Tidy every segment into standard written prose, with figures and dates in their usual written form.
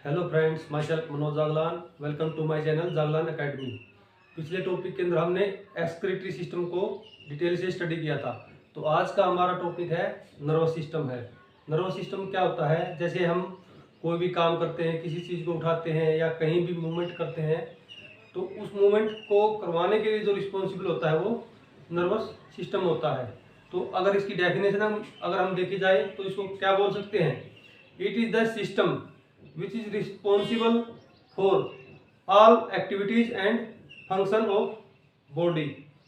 Hello friends, myself Manoj Jaglan. Welcome to my channel Jaglan academy. पिछले topic के अंदर हमने एक्सक्रीटरी सिस्टम को डिटेल से स्टडी किया था। तो आज का हमारा टॉपिक है नर्वस सिस्टम है। नर्वस सिस्टम क्या होता है? जैसे हम कोई भी काम करते हैं, किसी चीज़ को उठाते हैं या कहीं भी मूवमेंट करते हैं, तो उस मूवमेंट को करवाने के लिए जो रिस्पॉन्सिबल होता है वो नर्वस सिस्टम होता है। तो अगर इसकी डेफिनेशन हम देखी जाए तो इसको क्या बोल सकते हैं? It is the system which is responsible for all activities and function of body।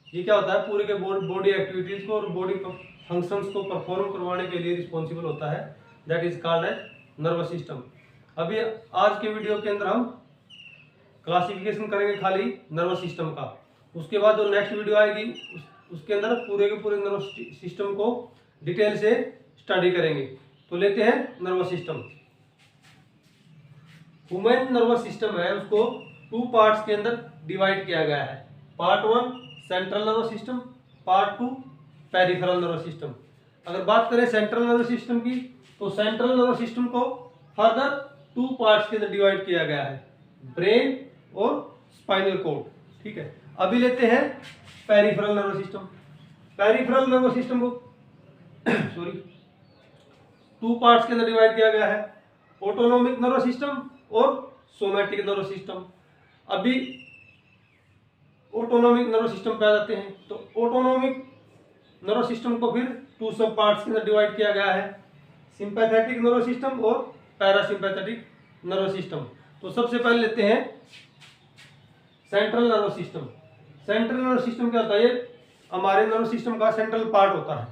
ये क्या होता है? पूरे के बॉडी एक्टिविटीज को और बॉडी फंक्शंस को परफॉर्म करवाने के लिए रिस्पॉन्सिबल होता है। That is called as nervous system. अभी आज के वीडियो के अंदर हम क्लासिफिकेशन करेंगे खाली नर्वस सिस्टम का। उसके बाद जो नेक्स्ट वीडियो आएगी उसके अंदर पूरे के पूरे नर्वस सिस्टम को डिटेल से स्टडी करेंगे। तो लेते हैं nervous system. Human nervous system है, उसको 2 पार्ट्स के अंदर डिवाइड किया गया है। Part 1 central nervous system, part 2 peripheral nervous system. अगर बात करें सेंट्रल नर्वस सिस्टम की, तो सेंट्रल नर्वस सिस्टम को फर्दर 2 पार्ट्स के अंदर डिवाइड किया गया है, ब्रेन और स्पाइनल कॉर्ड। ठीक है, अभी लेते हैं peripheral nervous system. Peripheral nervous system को सॉरी 2 पार्ट्स के अंदर डिवाइड किया गया है, ऑटोनोमिक नर्वस सिस्टम और सोमैटिक नर्वस सिस्टम। अभी ऑटोनोमिक नर्वस सिस्टम पे आ जाते हैं। तो ऑटोनोमिक नर्वस सिस्टम को फिर 2 सब पार्ट्स के अंदर डिवाइड किया गया है, सिंपैथेटिक नर्वस सिस्टम और पैरासिम्पैथेटिक नर्वस सिस्टम। तो सबसे पहले लेते हैं central nervous system. Central nervous system क्या होता है? ये हमारे नर्वस सिस्टम का सेंट्रल पार्ट होता है।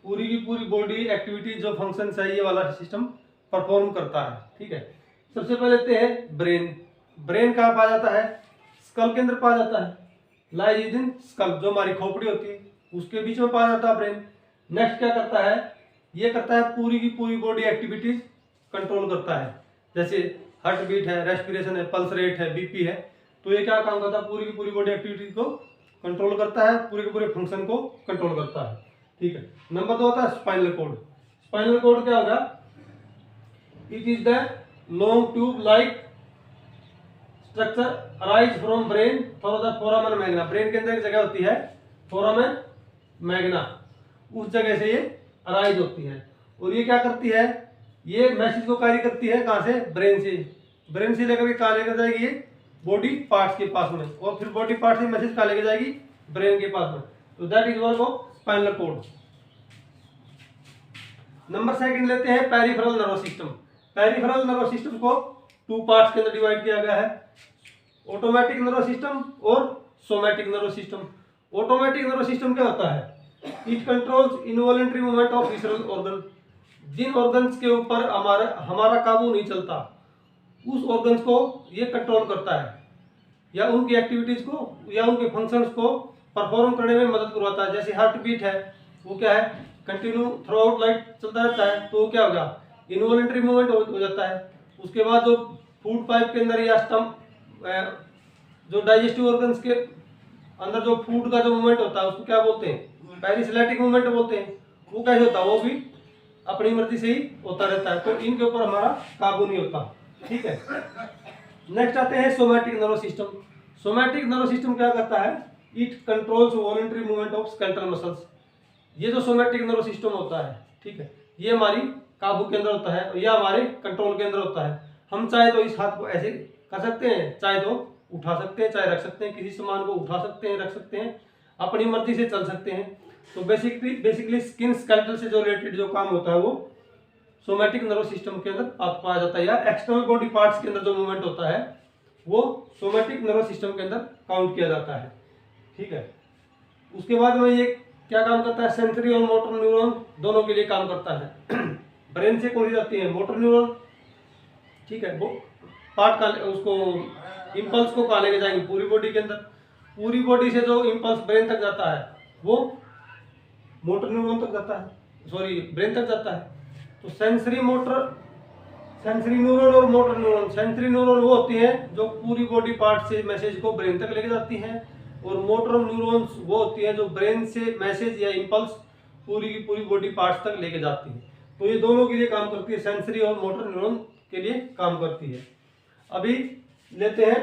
पूरी की पूरी बॉडी एक्टिविटी जो फंक्शन है ये वाला सिस्टम परफॉर्म करता है। ठीक है, सबसे पहले लेते हैं ब्रेन। ब्रेन कहाँ पाया जाता है? स्कल के अंदर पाया जाता है। लाइज इन स्कल, जो हमारी खोपड़ी होती है उसके बीच में पाया जाता है ब्रेन। नेक्स्ट क्या करता है? ये करता है पूरी की पूरी बॉडी एक्टिविटीज कंट्रोल करता है। जैसे हार्ट बीट है, रेस्पिरेशन है, पल्स रेट है, बीपी है। तो ये क्या काम करता है? पूरी की पूरी बॉडी एक्टिविटीज को कंट्रोल करता है, पूरे के पूरे फंक्शन को कंट्रोल करता है। ठीक है, नंबर 2 होता है स्पाइनल कॉर्ड। स्पाइनल कॉर्ड क्या होगा? It is the long tube like structure arise from brain through the फोरामन Magna. Brain के अंदर एक जगह होती है फोरामन मैग्ना, उस जगह से ये अराइज होती है। और ये क्या करती है? ये मैसेज को कैरी करती है कहाँ से? ब्रेन से। ब्रेन से लेकर के कहाँ लेकर जाएगी? ये बॉडी पार्ट्स के पास में, और फिर बॉडी पार्ट से मैसेज कहाँ लेकर जाएगी? ब्रेन के पास में। तो that is work of spinal cord. Number 2 लेते हैं peripheral nervous system. Peripheral nervous system को 2 पार्ट्स के अंदर डिवाइड किया गया है, ऑटोमेटिक नर्वस सिस्टम और somatic nervous system. Automatic nervous system क्या होता है? It controls involuntary movement of visceral organ. जिन ऑर्गन्स के ऊपर हमारा काबू नहीं चलता, उस ऑर्गन्स को ये कंट्रोल करता है, या उनकी एक्टिविटीज को या उनके फंक्शंस को परफॉर्म करने में मदद करवाता है। जैसे हार्ट बीट है, वो क्या है? कंटिन्यू थ्रू आउट लाइफ चलता रहता है, तो वो क्या होगा? इनवॉलंटरी मूवमेंट हो जाता है। उसके बाद जो फूड पाइप के अंदर या जो डाइजेस्टिव ऑर्गन्स के अंदर जो फूड का जो मूवमेंट होता है उसको क्या बोलते हैं? पेरिसिलेटिक मूवमेंट बोलते हैं। वो कैसे होता है? वो भी अपनी मर्जी से ही होता रहता है, तो इनके ऊपर हमारा काबू नहीं होता। ठीक है, नेक्स्ट आते हैं somatic nervous system. Somatic nervous system क्या करता है? It controls voluntary movement of skeletal muscles. ये जो सोमैटिक नर्वस सिस्टम होता है, ठीक है, ये हमारी काबू के अंदर होता है, या हमारे कंट्रोल के अंदर होता है। हम चाहे तो इस हाथ को ऐसे कर सकते हैं, चाहे तो उठा सकते हैं, चाहे रख सकते हैं, किसी सामान को उठा सकते हैं, रख सकते हैं, अपनी मर्जी से चल सकते हैं। तो बेसिकली स्किन स्केलेटल से जो रिलेटेड जो काम होता है वो सोमैटिक नर्वस सिस्टम के अंदर पाया जाता है, या एक्सटर्नल बॉडी पार्ट्स के अंदर जो मूवमेंट होता है वो सोमैटिक नर्वस सिस्टम के अंदर काउंट किया जाता है। ठीक है, उसके बाद में ये क्या काम करता है? सेंसरी और मोटर न्यूरॉन दोनों के लिए काम करता है। ब्रेन से कौन सी जाती है? Motor neuron. ठीक है, वो पार्ट का उसको इम्पल्स को कहाँ लेके जाएंगे? पूरी बॉडी के अंदर। पूरी बॉडी से जो इम्पल्स ब्रेन तक जाता है वो मोटर न्यूरॉन तक जाता है, सॉरी ब्रेन तक जाता है। तो सेंसरी न्यूरॉन और मोटर न्यूरॉन। सेंसरी न्यूरॉन वो होती हैं जो पूरी बॉडी पार्ट से मैसेज को ब्रेन तक लेके जाती हैं, और मोटर न्यूरॉन्स वो होती हैं जो ब्रेन से मैसेज या इम्पल्स पूरी की पूरी बॉडी पार्ट्स तक लेके जाती हैं। तो ये दोनों के लिए काम करती है, सेंसरी और मोटर न्यूरॉन के लिए काम करती है। अभी लेते हैं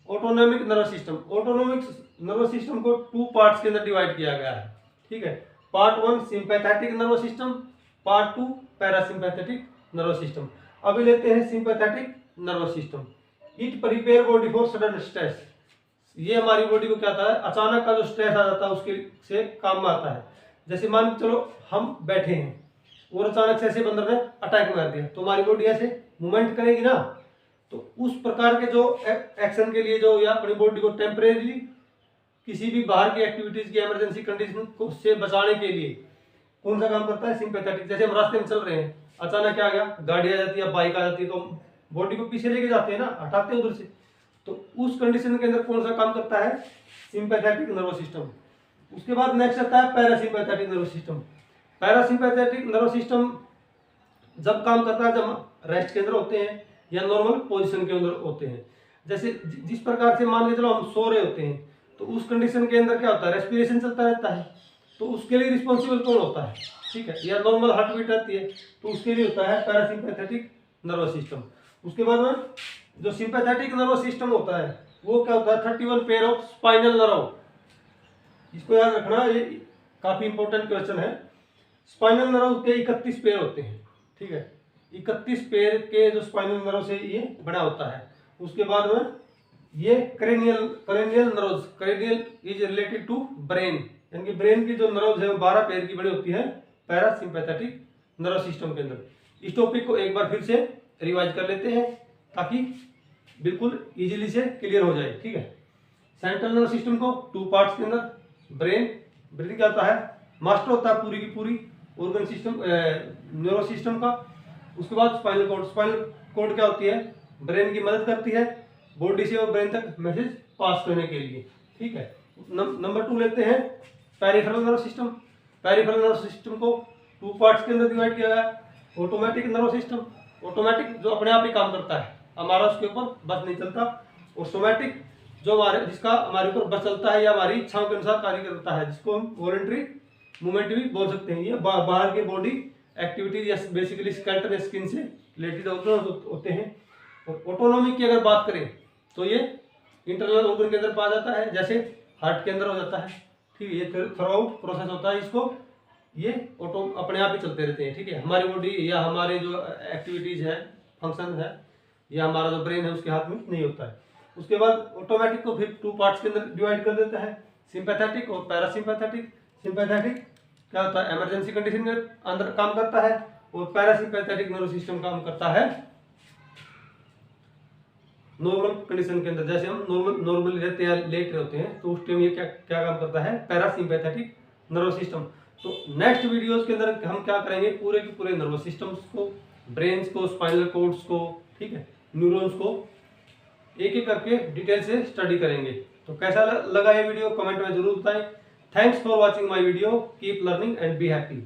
autonomic nervous system. Autonomic nervous system को 2 पार्ट्स के अंदर डिवाइड किया गया है, ठीक है। Part 1 sympathetic nervous system, part 2 parasympathetic nervous system. अभी लेते हैं sympathetic nervous system. It prepare body for sudden stress. ये हमारी बॉडी को क्या आता है, अचानक का जो स्ट्रेस आ जाता है उसके से काम में आता है। जैसे मान के चलो हम बैठे हैं और अचानक से ऐसे बंदर ने अटैक मार दिया, तो हमारी बॉडी ऐसे मूवमेंट करेगी ना। तो उस प्रकार के जो एक्शन के लिए जो या अपनी बॉडी को टेम्परेरी किसी भी बाहर की एक्टिविटीज की इमरजेंसी कंडीशन को से बचाने के लिए कौन सा काम करता है, सिंपैथेटिक। जैसे हम रास्ते में चल रहे हैं, अचानक क्या आ गया, गाड़ी आ जाती है, बाइक आ जाती है, तो बॉडी को पीछे लेके जाते हैं ना, हटाते हैं उधर से। तो उस कंडीशन के अंदर कौन सा काम करता है, सिंपैथेटिक नर्वस सिस्टम। उसके बाद नेक्स्ट आता है parasympathetic nervous system. Parasympathetic nervous system जब काम करता है जब हम रेस्ट के अंदर होते हैं या नॉर्मल पोजीशन के अंदर होते हैं। जैसे जिस प्रकार से मान के चलो हम सो रहे होते हैं, तो उस कंडीशन के अंदर क्या होता है, रेस्पिरेशन चलता रहता है, तो उसके लिए रिस्पॉन्सिबल कौन होता है, ठीक है, या नॉर्मल हार्ट बीट रहती है, तो उसके लिए होता है पैरासिम्पैथेटिक नर्वस सिस्टम। उसके बाद में जो सिंपैथेटिक नर्वस सिस्टम होता है वो क्या होता है, 31 पेयर ऑफ स्पाइनल नर्व। इसको याद रखना, ये काफी इंपॉर्टेंट क्वेश्चन है। स्पाइनल नर्व के 31 पेयर होते हैं, ठीक है। 31 पेयर के जो स्पाइनल नर्व से ये बना होता है। उसके बाद में ये cranial nerves, cranial is related to brain, यानी कि ब्रेन की जो नर्व्स है वो 12 पेयर की बनी होती है पैरासिम्पैथेटिक नर्वस सिस्टम के अंदर। इस टॉपिक को एक बार फिर से रिवाइज कर लेते हैं ताकि बिल्कुल इजीली से क्लियर हो जाए, ठीक है। सेंट्रल नर्वस सिस्टम को 2 पार्ट्स के अंदर, ब्रेन क्या होता है, मास्टर होता है पूरी की पूरी ऑर्गन सिस्टम नर्वस सिस्टम का। उसके बाद स्पाइनल कॉर्ड, स्पाइनल कॉर्ड क्या होती है, ब्रेन की मदद करती है बॉडी से और ब्रेन तक मैसेज पास करने के लिए, ठीक है। नंबर 2 लेते हैं peripheral nervous system. Peripheral nervous system को 2 पार्ट्स के अंदर डिवाइड किया गया है। ऑटोमेटिक नर्वस सिस्टम, ऑटोमेटिक जो अपने आप ही काम करता है, हमारा उसके ऊपर बस नहीं चलता। और सोमैटिक जो जिसका हमारे ऊपर बस चलता है या हमारी इच्छाओं के अनुसार कार्य करता है, जिसको हम वॉलंटरी मूवमेंट भी बोल सकते हैं। ये बाहर के बॉडी एक्टिविटीज या बेसिकली स्केलेटन स्किन से रिलेटेड होते हैं। और ऑटोनॉमी की अगर बात करें तो ये इंटरनल ऑर्गन के अंदर पाया जाता है, जैसे हार्ट के अंदर हो जाता है, ठीक है। ये थ्रू आउट प्रोसेस होता है, इसको ये ऑटो अपने आप ही चलते रहते हैं, ठीक है। हमारी बॉडी या हमारे जो एक्टिविटीज है, फंक्शन है, या हमारा जो ब्रेन है उसके हाथ में नहीं होता है। उसके बाद ऑटोमेटिक को फिर 2 पार्ट्स के अंदर डिवाइड कर देता है, सिंपैथेटिक और पैरासिम्पैथेटिक। सिंपैथेटिक क्या होता है, इमरजेंसी कंडीशन के अंदर काम करता है, और पैरासिम्पैथेटिक नर्वस सिस्टम काम करता है नॉर्मल कंडीशन के अंदर। जैसे हम नॉर्मली रहते हैं, लेट रहे होते हैं, तो उस टाइम ये क्या काम करता है, पैरासिम्पैथेटिक नर्वस सिस्टम। तो नेक्स्ट वीडियोस के अंदर हम क्या करेंगे, पूरे के पूरे नर्वस सिस्टम्स को, ब्रेन्स को, स्पाइनल कॉर्ड्स को, ठीक है, न्यूरॉन्स को एक एक करके डिटेल से स्टडी करेंगे। तो कैसा लगा ये वीडियो कमेंट में जरूर बताएं। Thanks for watching my video, keep learning and be happy.